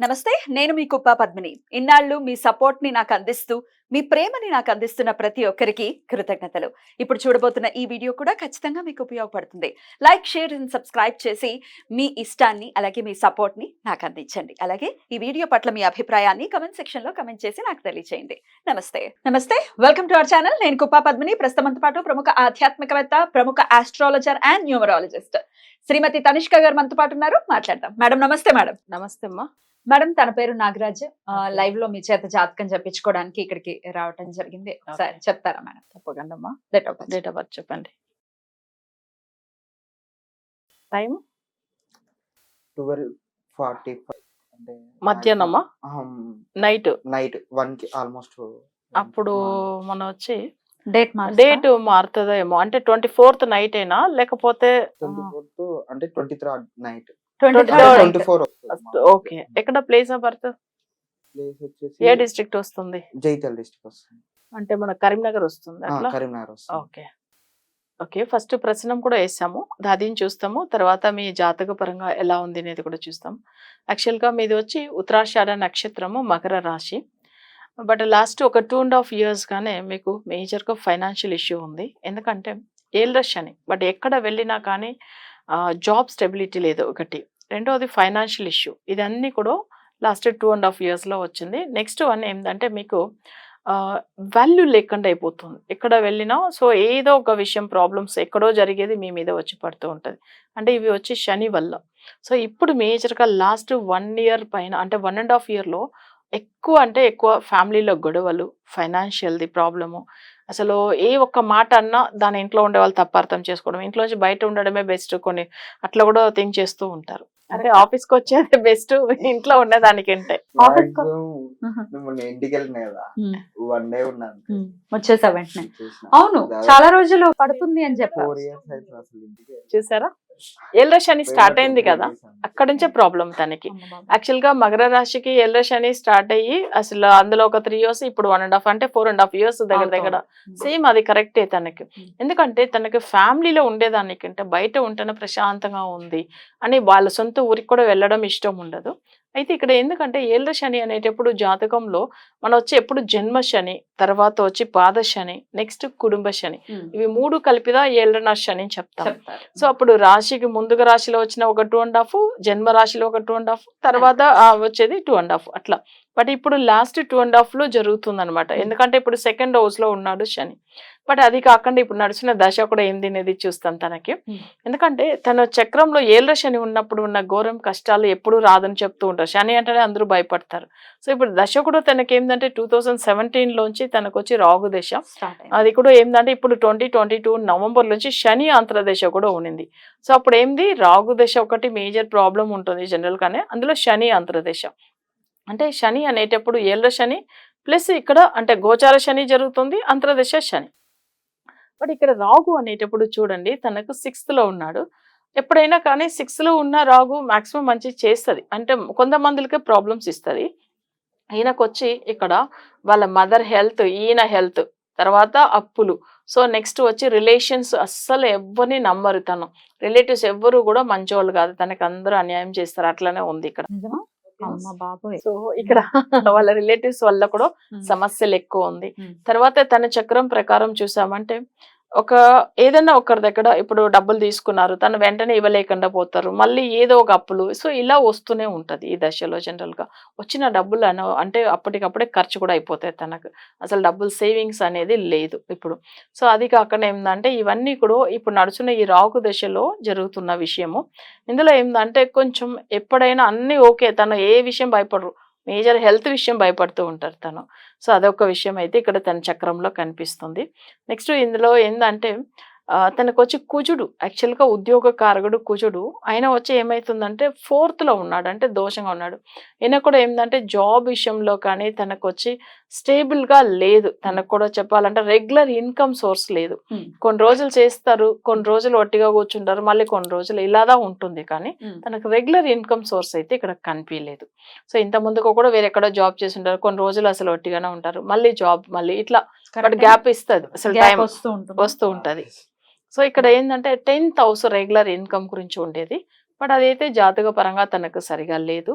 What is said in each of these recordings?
నమస్తే, నేను మీ కుప్ప పద్మిని. ఇన్నాళ్ళు మీ సపోర్ట్‌ని నాకు అందిస్తూ, మీ ప్రేమని నాకు అందిస్తున్న ప్రతి ఒక్కరికి కృతజ్ఞతలు. ఇప్పుడు చూడబోతున్న ఈ వీడియో కూడా ఖచ్చితంగా మీకు ఉపయోగపడుతుంది. లైక్, షేర్ అండ్ సబ్స్క్రైబ్ చేసి మీ ఇష్టాన్ని అలాగే మీ సపోర్ట్‌ని నాకు అందించండి. అలాగే ఈ వీడియో పట్ల మీ అభిప్రాయాన్ని కామెంట్ సెక్షన్‌లో కామెంట్ చేసి నాకు తెలియజేయండి. నమస్తే. Welcome to our channel. నేను కుప్ప పద్మిని. ప్రస్తుతంతో పాటు ప్రముఖ ఆధ్యాత్మికవేత్త, ప్రముఖ ఆస్ట్రాలజర్ అండ్ న్యూమరాలజిస్ట్ శ్రీమతి తనిష్క గారు మనతో పాటు ఉన్నారు. మాట్లాడదాం. మేడం నమస్తే. మేడం నమస్తే అమ్మా. మేడం తన పేరు నాగరాజ్. లైవ్ లో మీ చేత జాతకం చెప్పించుకోవడానికి ఇక్కడికి రావటం జరిగింది. ఒకసారి చెప్తారా మేడం? తప్పకుండా అమ్మా. డేట్ ఆఫ్ బర్త్ చెప్పండి. టైం 12:45 అంటే మధ్యాహ్నమా? నైట్ 1 కి ఆల్మోస్ట్. అప్పుడు మనం వచ్చి డేట్ మారుతుందేమో. అంటే 24th నైట్ అయినా లేకపోతే 24th అంటే 23rd నైట్. 24 ఓకే. ఎక్కడ ప్లేస్ ఆఫ్ బర్త్? ప్లేస్ వచ్చేసి ఏ డిస్ట్రిక్ట్ వస్తుంది? జైతల్ డిస్ట్రిక్ట్ వస్తుంది. అంటే మన కరీంనగర్ వస్తుంది అట్లా. కరీంనగర్ వస్తుంది. Okay okay. ఫస్ట్ ప్రశ్నం కూడా వేసాము, దాదిని చూస్తాము, తర్వాత మీ జాతక పరంగా ఎలా ఉంది అనేది కూడా చూస్తాం. యాక్చువల్గా మీది వచ్చి ఉత్తరాషాఢ నక్షత్రము, మకర రాశి. బట్ లాస్ట్ ఒక 2.5 years గానే మీకు మేజర్గా ఫైనాన్షియల్ ఇష్యూ ఉంది. ఎందుకంటే ఏల్రష్ అని, బట్ ఎక్కడ వెళ్ళినా కానీ జాబ్ స్టెబిలిటీ లేదు ఒకటి. రెండవది ఫైనాన్షియల్ ఇష్యూ. ఇదన్నీ కూడా లాస్ట్ 2.5 years వచ్చింది. నెక్స్ట్ వన్ ఏంటంటే మీకు వాల్యూ లేకుండా అయిపోతుంది ఎక్కడ వెళ్ళినా. సో ఏదో ఒక విషయం ప్రాబ్లమ్స్ ఎక్కడో జరిగేది మీ మీద వచ్చి పడుతూ ఉంటుంది. అంటే ఇవి వచ్చి శని వల్ల. సో ఇప్పుడు మేజర్గా లాస్ట్ 1 year పైన, అంటే 1.5 yearలో ఎక్కువ ఫ్యామిలీలో గొడవలు, ఫైనాన్షియల్ది ప్రాబ్లము. అసలు ఏ ఒక్క మాట అన్నా దాని ఇంట్లో ఉండే వాళ్ళు తప్ప అర్థం చేసుకోవడం, ఇంట్లోంచి బయట ఉండడమే బెస్ట్, కొన్ని అట్లా కూడా థింక్ చేస్తూ ఉంటారు. అంటే ఆఫీస్కి వచ్చేది బెస్ట్ ఇంట్లో ఉండేదానికంటే. ఇంటికి వెళ్ళిన కదా, 1 day ఉన్నాను, వచ్చేసా వెంటనే. అవును, చాలా రోజులు పడుతుంది అని చెప్పారు. 4 years అయితే అసలు ఇంటికి చూసారా, ఏల్రష్ అని స్టార్ట్ అయింది కదా, అక్కడ నుంచే ప్రాబ్లం తనకి. యాక్చువల్గా మకర రాశికి ఏల్రష్ అని స్టార్ట్ అయ్యి అసలు అందులో ఒక 3 years, ఇప్పుడు 1.5 అంటే 4.5 years దగ్గర సేమ్ అది కరెక్టే తనకి. ఎందుకంటే తనకి ఫ్యామిలీలో ఉండేదానికంటే బయట ఉంటేనే ప్రశాంతంగా ఉంది అని వాళ్ళ సొంత ఊరికి కూడా వెళ్ళడం ఇష్టం ఉండదు. అయితే ఇక్కడ ఎందుకంటే ఏళ్ళ శని అనేటప్పుడు జాతకంలో మనం వచ్చి ఎప్పుడు జన్మ శని, తర్వాత వచ్చి పాద శని, నెక్స్ట్ కుటుంబ శని, ఇవి 3 కలిపిదా ఏళ్ళ శని అని చెప్తాం. సో అప్పుడు రాశికి ముందుగా రాశిలో వచ్చిన ఒక 2.5, జన్మ రాశిలో ఒక 2.5, తర్వాత వచ్చేది 2.5 అట్లా. బట్ ఇప్పుడు లాస్ట్ 2.5లో జరుగుతుంది అనమాట. ఎందుకంటే ఇప్పుడు 2nd house లో ఉన్నాడు శని. బట్ అది కాకుండా ఇప్పుడు నడుస్తున్న దశ కూడా ఏంది అనేది చూస్తాం తనకి. ఎందుకంటే తన చక్రంలో ఏళ్ళ శని ఉన్నప్పుడు ఉన్న ఘోరం కష్టాలు ఎప్పుడు రాదని చెప్తూ ఉంటారు. శని అంటేనే అందరూ భయపడతారు. సో ఇప్పుడు దశ కూడా తనకి ఏంటంటే 2017లోంచి తనకు వచ్చి రాహు దశ. అది కూడా ఏంటంటే ఇప్పుడు 2022 నవంబర్ నుంచి శని అంతర్దశ కూడా ఉండింది. సో అప్పుడు ఏంది, రాహు దశ ఒకటి మేజర్ ప్రాబ్లం ఉంటుంది జనరల్ గానే, అందులో శని అంతర్దశ. అంటే శని అనేటప్పుడు ఏళ్ళ శని ప్లస్ ఇక్కడ అంటే గోచార శని జరుగుతుంది, అంతర్దశ శని. బట్ ఇక్కడ రాహు అనేటప్పుడు చూడండి తనకు 6th లో ఉన్నాడు. ఎప్పుడైనా కానీ 6th లో ఉన్న రాహు మాక్సిమం మంచి చేస్తుంది, అంటే కొంతమందికి ప్రాబ్లమ్స్ ఇస్తుంది. ఈయనకు వచ్చి ఇక్కడ వాళ్ళ మదర్ హెల్త్, ఈయన హెల్త్, తర్వాత అప్పులు. సో నెక్స్ట్ వచ్చి రిలేషన్స్, అస్సలు ఎవరిని నమ్మరు తను. రిలేటివ్స్ ఎవ్వరు కూడా మంచోళ్ళు కాదు, తనకు అందరూ అన్యాయం చేస్తారు. అట్లనే ఉంది ఇక్కడ. సో ఇక్కడ వాళ్ళ రిలేటివ్స్ వల్ల కూడా సమస్యలు ఎక్కువ ఉంది. తర్వాత తన చక్రం ప్రకారం చూసామంటే ఒక ఏదైనా ఒకరి దగ్గర ఇప్పుడు డబ్బులు తీసుకున్నారు, తను వెంటనే ఇవ్వలేకుండా పోతారు, మళ్ళీ ఏదో ఒక అప్పులు. సో ఇలా వస్తూనే ఉంటది ఈ దశలో. జనరల్ గా వచ్చిన డబ్బులు అంటే అప్పటికప్పుడే ఖర్చు కూడా అయిపోతాయి తనకు. అసలు డబ్బులు సేవింగ్స్ అనేది లేదు ఇప్పుడు. సో అది కాకుండా ఏంటంటే ఇవన్నీ కూడా ఇప్పుడు నడుచున్న ఈ రాహు దశలో జరుగుతున్న విషయము. ఇందులో ఏంటంటే కొంచెం ఎప్పుడైనా అన్ని ఓకే, తను ఏ విషయం భయపడరు, మేజర్ హెల్త్ విషయం భయపడుతూ ఉంటారు తను. సో అదొక విషయం అయితే ఇక్కడ తన చక్రంలో కనిపిస్తుంది. నెక్స్ట్ ఇందులో ఏంటంటే తనకు వచ్చి కుజుడు, యాక్చువల్గా ఉద్యోగ కారకుడు కుజుడు. ఆయన వచ్చి ఏమవుతుందంటే 4th లో ఉన్నాడు, అంటే దోషంగా ఉన్నాడు. ఈయన కూడా ఏంటంటే జాబ్ విషయంలో కానీ తనకు వచ్చి స్టేబుల్గా లేదు. తనకు కూడా చెప్పాలంటే రెగ్యులర్ ఇన్కమ్ సోర్స్ లేదు. కొన్ని రోజులు చేస్తారు, కొన్ని రోజులు ఒట్టిగా కూర్చుంటారు, మళ్ళీ కొన్ని రోజులు ఇలాదా ఉంటుంది. కానీ తనకు రెగ్యులర్ ఇన్కమ్ సోర్స్ అయితే ఇక్కడ కనిపించలేదు. సో ఇంత ముందుకు కూడా వేరెక్కడో జాబ్ చేసి ఉంటారు, కొన్ని రోజులు అసలు ఒట్టిగానే ఉంటారు, మళ్ళీ జాబ్, మళ్ళీ ఇట్లా. బట్ గ్యాప్ ఇస్తుంది, అసలు టైం వస్తూ ఉంటుంది. సో ఇక్కడ ఏంటంటే 10th house రెగ్యులర్ ఇన్కమ్ గురించి ఉండేది. బట్ అదైతే జాతక పరంగా తనకు సరిగా లేదు.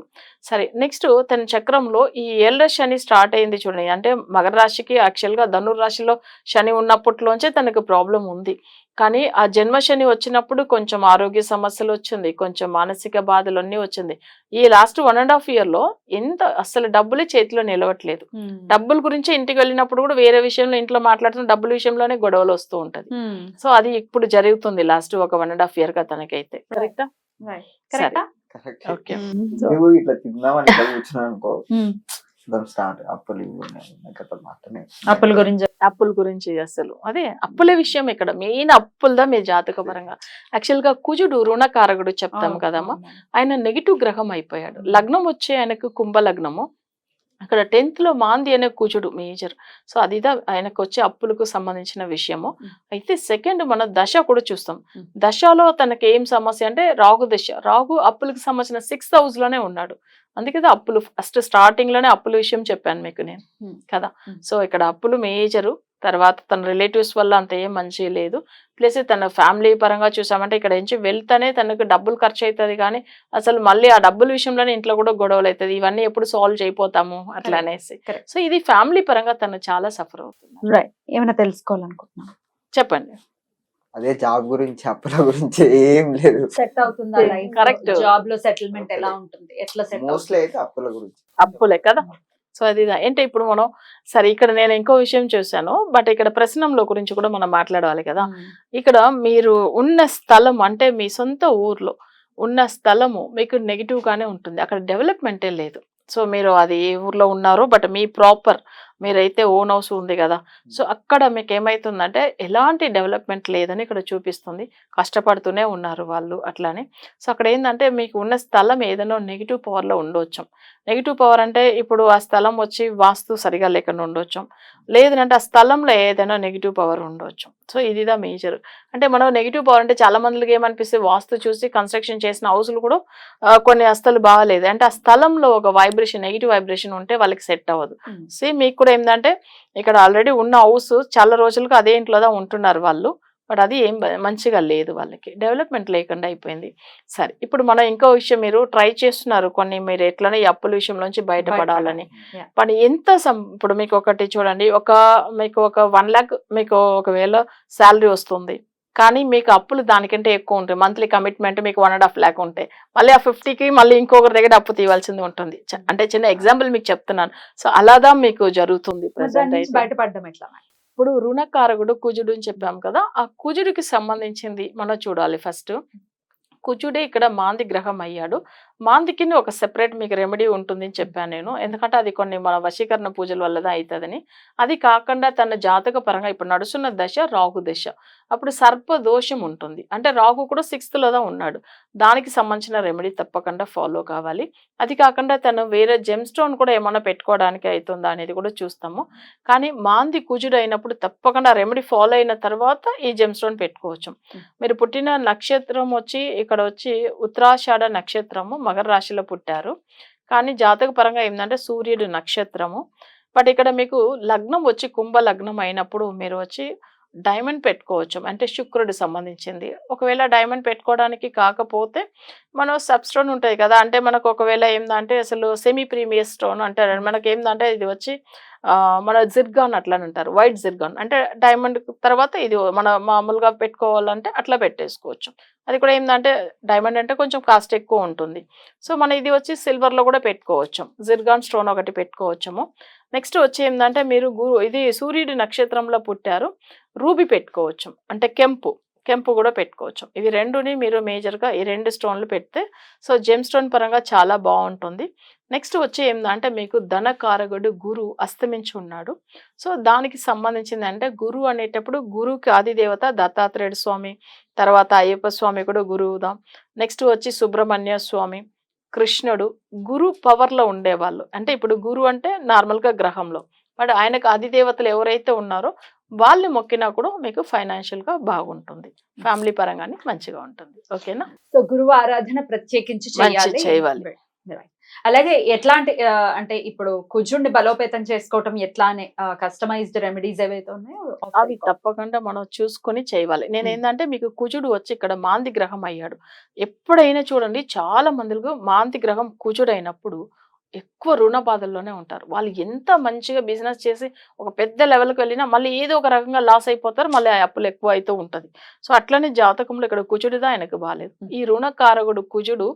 సరే, నెక్స్ట్ తన చక్రంలో ఈ ఏళ్ళ శని స్టార్ట్ అయింది చూడండి. అంటే మకర రాశికి యాక్చువల్గా ధనుర్రాశిలో శని ఉన్నప్పట్లోంచే తనకు ప్రాబ్లం ఉంది. కానీ ఆ జన్మ శని వచ్చినప్పుడు కొంచెం ఆరోగ్య సమస్యలు వచ్చింది, కొంచెం మానసిక బాధలు అన్నీ వచ్చింది. ఈ లాస్ట్ 1.5 year లో ఎంత అసలు డబ్బులే చేతిలో నిలవట్లేదు. డబ్బుల గురించి ఇంటికి వెళ్ళినప్పుడు కూడా వేరే విషయంలో ఇంట్లో మాట్లాడుతున్న డబ్బుల విషయంలోనే గొడవలు వస్తూ ఉంటది. సో అది ఇప్పుడు జరుగుతుంది లాస్ట్ ఒక 1.5 year గా తనకైతే. కరెక్టా? కరెక్టా? కరెక్ట్. ఓకే. నువ్వు ఇట్లా తిందామని ఇట్లా కూర్చున్నావు అనుకో, దాని స్టార్ట్ అప్పులు ఇవి ఉన్నాయి, కథలు మాత్రమే. అప్పుల గురించి అప్పుల గురించి అసలు అదే అప్పుల విషయం ఇక్కడ మెయిన్ అప్పులదా మీ జాతక పరంగా. యాక్చువల్ గా కుజుడు రుణకారకుడు చెప్తాం కదమ్మా, ఆయన నెగిటివ్ గ్రహం అయిపోయాడు. లగ్నం వచ్చే ఆయనకు కుంభ లగ్నము, అక్కడ 10th లో మాంది అనే కుజుడు మేజర్. సో అదిదా ఆయనకు వచ్చే అప్పులకు సంబంధించిన విషయము. అయితే సెకండ్ మన దశ కూడా చూస్తాం. దశలో తనకి ఏం సమస్య అంటే రాహు దశ. రాహు అప్పులకు సంబంధించిన 6th house లోనే ఉన్నాడు. అందుకే అప్పులు ఫస్ట్ స్టార్టింగ్ లోనే అప్పుల విషయం చెప్పాను మీకు నేను కదా. సో ఇక్కడ అప్పులు మేజరు. తర్వాత తన రిలేటివ్స్ వల్ల అంత ఏం మంచి లేదు. ప్లస్ తన ఫ్యామిలీ పరంగా చూసామంటే ఇక్కడ నుంచి వెళ్తానే తనకు డబ్బులు ఖర్చు అవుతుంది, కానీ అసలు మళ్ళీ ఆ డబ్బుల విషయంలోనే ఇంట్లో కూడా గొడవలు అవుతుంది. ఇవన్నీ ఎప్పుడు సాల్వ్ చేయపోతాము అట్లా అనేసి. సో ఇది ఫ్యామిలీ పరంగా తను చాలా సఫర్ అవుతుంది. రైట్, ఏమైనా తెలుసుకోవాలనుకుంటున్నా చెప్పండి. అదే జాబ్ గురించి అప్పుల గురించి ఏం లేదు. సెట్ అవుతుందా లైఫ్? Correct. జాబ్ లో సెటిల్మెంట్ ఎలా ఉంటుంది, ఎట్లా సెట్ మోస్ట్లీ అయితే అప్పుల గురించి. అప్పులే కదా. సో అది ఏంటి ఇప్పుడు మనం సరే ఇక్కడ నేను ఇంకో విషయం చూశాను, బట్ ఇక్కడ ప్రశ్నంలో గురించి కూడా మనం మాట్లాడాలి కదా. ఇక్కడ మీరు ఉన్న స్థలం అంటే మీ సొంత ఊర్లో ఉన్న స్థలము మీకు నెగిటివ్ గానే ఉంటుంది, అక్కడ డెవలప్మెంటే లేదు. సో మీరు అది ఏ ఊర్లో ఉన్నారో బట్ మీ ప్రాపర్ మీరైతే ఓన్ హౌస్ ఉంది కదా, సో అక్కడ మీకు ఏమైతుందంటే ఎలాంటి డెవలప్మెంట్ లేదని ఇక్కడ చూపిస్తుంది. కష్టపడుతూనే ఉన్నారు వాళ్ళు అట్లానే. సో అక్కడ ఏంటంటే మీకు ఉన్న స్థలం ఏదైనా నెగిటివ్ పవర్లో ఉండొచ్చు. నెగిటివ్ పవర్ అంటే ఇప్పుడు ఆ స్థలం వచ్చి వాస్తు సరిగా లేకుండా ఉండొచ్చు, లేదంటే ఆ స్థలంలో ఏదైనా నెగిటివ్ పవర్ ఉండొచ్చు. సో ఇదిదా మేజర్. అంటే మనం నెగిటివ్ పవర్ అంటే చాలా మందికి ఏమనిపిస్తే వాస్తు చూసి కన్స్ట్రక్షన్ చేసిన హౌస్లు కూడా కొన్ని అస్తలు బాగాలేదు అంటే ఆ స్థలంలో ఒక వైబ్రేషన్ నెగిటివ్ వైబ్రేషన్ ఉంటే వాళ్ళకి సెట్ అవ్వదు. సేమ్ మీకు కూడా ఏంటంటే ఇక్కడ ఆల్రెడీ ఉన్న హౌస్ చాలా రోజులుగా అదే ఇంట్లోదా ఉంటున్నారు వాళ్ళు, బట్ అది ఏం మంచిగా లేదు, వాళ్ళకి డెవలప్మెంట్ లేకుండా అయిపోయింది. సరే, ఇప్పుడు మనం ఇంకో విషయం మీరు ట్రై చేస్తున్నారు కొన్ని, మీరు ఎట్లనే ఈ అప్పుల విషయంలోంచి బయటపడాలని. బట్ ఎంత ఇప్పుడు మీకు ఒకటి చూడండి, మీకు ఒక 1 lakh మీకు ఒకవేళ శాలరీ వస్తుంది, కానీ మీకు అప్పులు దానికంటే ఎక్కువ ఉంటాయి. మంత్లీ కమిట్మెంట్ మీకు 1.5 lakh ఉంటాయి, మళ్ళీ ఆ 50కి మళ్ళీ ఇంకొకరి దగ్గర అప్పు తీయాల్సింది ఉంటుంది. అంటే చిన్న ఎగ్జాంపుల్ మీకు చెప్తున్నాను. సో అలాదా మీకు జరుగుతుంది ప్రెసెంట్ అయితే. బయటపడడం ఎట్లా? ఇప్పుడు రుణకారకుడు కుజుడు అని చెప్పాం కదా, ఆ కుజుడికి సంబంధించింది మనం చూడాలి. ఫస్ట్ కుజుడే ఇక్కడ మాంది గ్రహం అయ్యాడు. మాందికి ఒక సెపరేట్ మీకు రెమెడీ ఉంటుంది అని చెప్పాను నేను, ఎందుకంటే అది కొన్ని మన వశీకరణ పూజల వల్లదా అవుతుందని. అది కాకుండా తన జాతక పరంగా ఇప్పుడు నడుస్తున్న దశ రాహు దశ, అప్పుడు సర్ప దోషం ఉంటుంది. అంటే రాహు కూడా 6th లోదా ఉన్నాడు, దానికి సంబంధించిన రెమెడీ తప్పకుండా ఫాలో కావాలి. అది కాకుండా తను వేరే జెమ్ స్టోన్ కూడా ఏమైనా పెట్టుకోవడానికి అవుతుందా అనేది కూడా చూస్తాము. కానీ మాంది కుజుడు అయినప్పుడు తప్పకుండా రెమెడీ ఫాలో అయిన తర్వాత ఈ జెమ్ స్టోన్ పెట్టుకోవచ్చు. మీరు పుట్టిన నక్షత్రం వచ్చి ఇక్కడ వచ్చి ఉత్తరాషాఢ నక్షత్రము, మకర రాశిలో పుట్టారు. కానీ జాతక పరంగా ఏంటంటే సూర్యుడు నక్షత్రము. బట్ ఇక్కడ మీకు లగ్నం వచ్చి కుంభ లగ్నం అయినప్పుడు మీరు వచ్చి డైమండ్ పెట్టుకోవచ్చు, అంటే శుక్రుడు సంబంధించింది. ఒకవేళ డైమండ్ పెట్టుకోవడానికి కాకపోతే మనం సబ్ స్టోన్ ఉంటుంది కదా, అంటే మనకు ఒకవేళ ఏంటంటే అసలు సెమీ ప్రీమియర్ స్టోన్ అంటారు. మనకి ఏంటంటే ఇది వచ్చి మన జిర్గాన్ అట్లా అంటారు, వైట్ జిర్గాన్ అంటే డైమండ్ తర్వాత ఇది మన మామూలుగా పెట్టుకోవాలంటే అట్లా పెట్టేసుకోవచ్చు. అది కూడా ఏంటంటే డైమండ్ అంటే కొంచెం కాస్ట్ ఎక్కువ ఉంటుంది. సో మన ఇది వచ్చి సిల్వర్లో కూడా పెట్టుకోవచ్చు, జిర్గాన్ స్టోన్ ఒకటి పెట్టుకోవచ్చము. నెక్స్ట్ వచ్చి ఏంటంటే మీరు ఇది సూర్యుడి నక్షత్రంలో పుట్టారు, రూబీ పెట్టుకోవచ్చు, అంటే కెంపు కూడా పెట్టుకోవచ్చు. ఇవి రెండుని మీరు మేజర్గా ఈ 2 స్టోన్లు పెడితే సో జెమ్ స్టోన్ పరంగా చాలా బాగుంటుంది. నెక్స్ట్ వచ్చి ఏంటంటే మీకు ధనకారకుడు గురు అస్తమించి ఉన్నాడు. సో దానికి సంబంధించింది అంటే గురు అనేటప్పుడు గురువుకి ఆదిదేవత దత్తాత్రేయుడు స్వామి, తర్వాత అయ్యప్ప స్వామి కూడా గురువుదా. నెక్స్ట్ వచ్చి సుబ్రహ్మణ్య స్వామి, కృష్ణుడు గురు పవర్లో ఉండేవాళ్ళు. అంటే ఇప్పుడు గురు అంటే నార్మల్గా గ్రహంలో, బట్ ఆయనకు ఆదిదేవతలు ఎవరైతే ఉన్నారో వాళ్ళు మొక్కినా కూడా మీకు ఫైనాన్షియల్గా బాగుంటుంది, ఫ్యామిలీ పరంగానే మంచిగా ఉంటుంది. ఓకేనా? సో గురువు ఆరాధన ప్రత్యేకించి చేయాలి. అలాగే ఎట్లాంటి అంటే ఇప్పుడు కుజుడిని బలోపేతం చేసుకోవటం ఎట్లా అనే కస్టమైజ్డ్ రెమెడీస్ ఏవైతే ఉన్నాయో అవి తప్పకుండా మనం చూసుకొని చేయాలి. నేను ఏంటంటే మీకు కుజుడు వచ్చి ఇక్కడ మాంది గ్రహం అయ్యాడు. ఎప్పుడైనా చూడండి చాలా మందికి మాంది గ్రహం కుజుడు అయినప్పుడు ఎక్కువ రుణ బాధల్లోనే ఉంటారు. వాళ్ళు ఎంత మంచిగా బిజినెస్ చేసి ఒక పెద్ద లెవెల్కి వెళ్ళినా మళ్ళీ ఏదో ఒక రకంగా లాస్ అయిపోతారు. మళ్ళీ ఆ అప్పులు ఎక్కువ అవుతూ ఉంటది. సో అట్లనే జాతకంలో ఇక్కడ కుజుడిదా ఆయనకు బాగాలేదు. ఈ రుణకారకుడు కుజుడు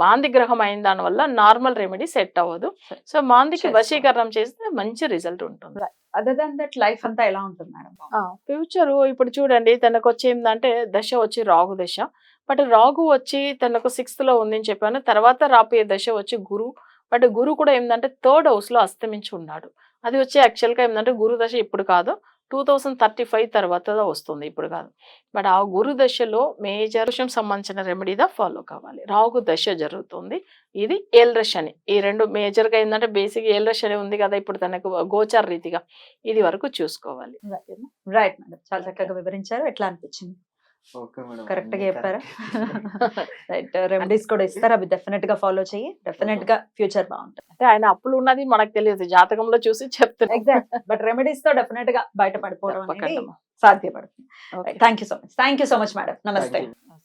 మాంది గ్రహం అయిన దాని వల్ల నార్మల్ రెమెడీ సెట్ అవ్వదు. సో మాందికి వశీకరణం చేస్తే మంచి రిజల్ట్ ఉంటుంది. అదర్ దాన్ దట్ లైఫ్ అంతా ఎలా ఉంటుంది మేడం? ఫ్యూచర్ ఇప్పుడు చూడండి తనకు వచ్చి ఏంటంటే దశ వచ్చి రాగు దశ. బట్ రాగు వచ్చి తనకు 6th లో ఉంది అని చెప్పాను. తర్వాత రాబోయే దశ వచ్చి గురు. బట్ గురు కూడా ఏంటంటే 3rd house లో అస్తమించి ఉన్నాడు. అది వచ్చి యాక్చువల్గా ఏంటంటే గురు దశ ఇప్పుడు కాదు, 2035 తర్వాత వస్తుంది, ఇప్పుడు కాదు. బట్ ఆ గురు దశలో మేజర్ విషయం సంబంధించిన రెమెడీదా ఫాలో కావాలి. రాగు దశ జరుగుతుంది, ఇది ఏళ్ళ శని. ఈ రెండు మేజర్గా ఏంటంటే బేసిక్ ఏళ్ళ శని ఉంది కదా ఇప్పుడు తనకు గోచార రీతిగా, ఇది వరకు చూసుకోవాలి. రైట్ మేడం, చాలా చక్కగా వివరించారు. ఎట్లా అనిపించింది? ఓకే మేడం, కరెక్ట్ గా అన్నీ చెప్పారా? correct. రైట్, రెమెడీస్ కూడా ఇస్తారు, అవి డెఫినెట్ గా ఫాలో చెయ్యి, డెఫినెట్ గా ఫ్యూచర్ బాగుంటుంది. అంటే ఆయన అప్పులు ఉన్నది మనకు తెలియదు, జాతకంలో చూసి చెప్తున్నాం. ఎగ్జాక్ట్, బట్ రెమెడీస్ తో డెఫినెట్ గా బయటపడిపోవడం అనేది తప్పకుండా. సాధ్యపడుతుంది. Okay. Thank you so much, thank you so much madam, నమస్తే. Thank you.